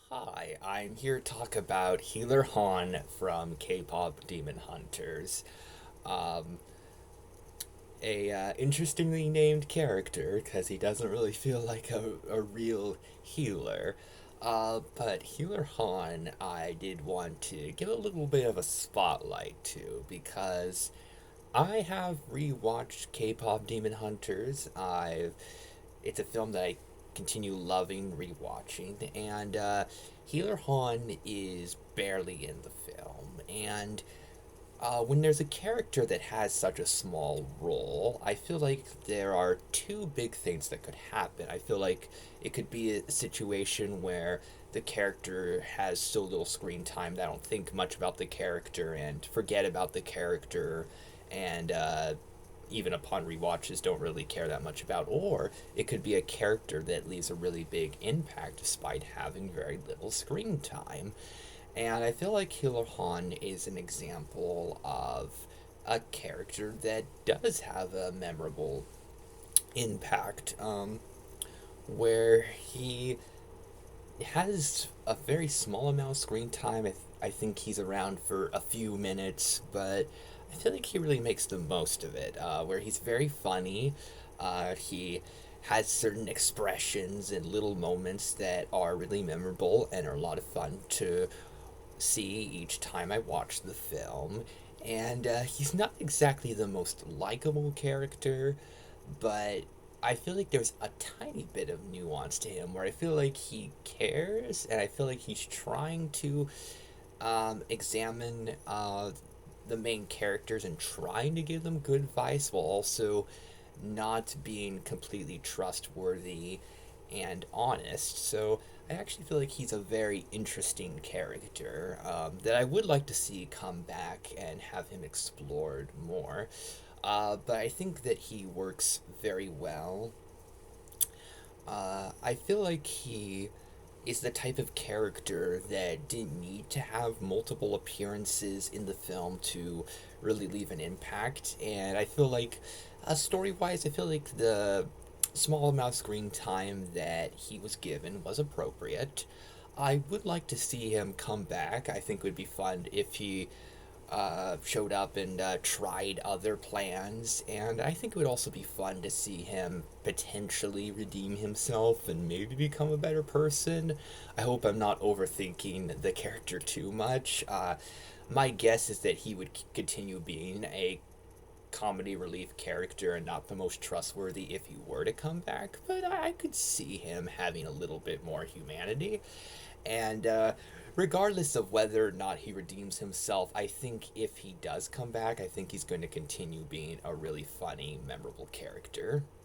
Hi, I'm here to talk about Healer Han from K-pop Demon Hunters. Um, a interestingly named character because he doesn't really feel like a real healer. But Healer Han, I did want to give a little bit of a spotlight to because I have rewatched K-pop Demon Hunters. It's a film that I continue loving rewatching, and Healer Han is barely in the film. And when there's a character that has such a small role, I feel like there are two big things that could happen. I feel like it could be a situation where the character has so little screen time that I don't think much about the character and forget about the character, and even upon rewatches don't really care that much about. Or it could be a character that leaves a really big impact despite having very little screen time. And I feel like Healer Han is an example of a character that does have a memorable impact, where he has a very small amount of screen time. I think he's around for a few minutes, but I feel like he really makes the most of it, where he's very funny. He has certain expressions and little moments that are really memorable and are a lot of fun to see each time I watch the film. And he's not exactly the most likable character, but I feel like there's a tiny bit of nuance to him where I feel like he cares and I feel like he's trying to examine the main characters and trying to give them good advice while also not being completely trustworthy and honest. So I actually feel like he's a very interesting character that I would like to see come back and have him explored more. But I think that he works very well. I feel like he is the type of character that didn't need to have multiple appearances in the film to really leave an impact. And I feel like, story wise, I feel like the small amount of screen time that he was given was appropriate. I would like to see him come back. I think it would be fun if he showed up and tried other plans, and I think it would also be fun to see him potentially redeem himself and maybe become a better person. I hope I'm not overthinking the character too much. My guess is that he would continue being a comedy relief character and not the most trustworthy if he were to come back, but I could see him having a little bit more humanity. And regardless of whether or not he redeems himself, I think if he does come back, I think he's going to continue being a really funny, memorable character.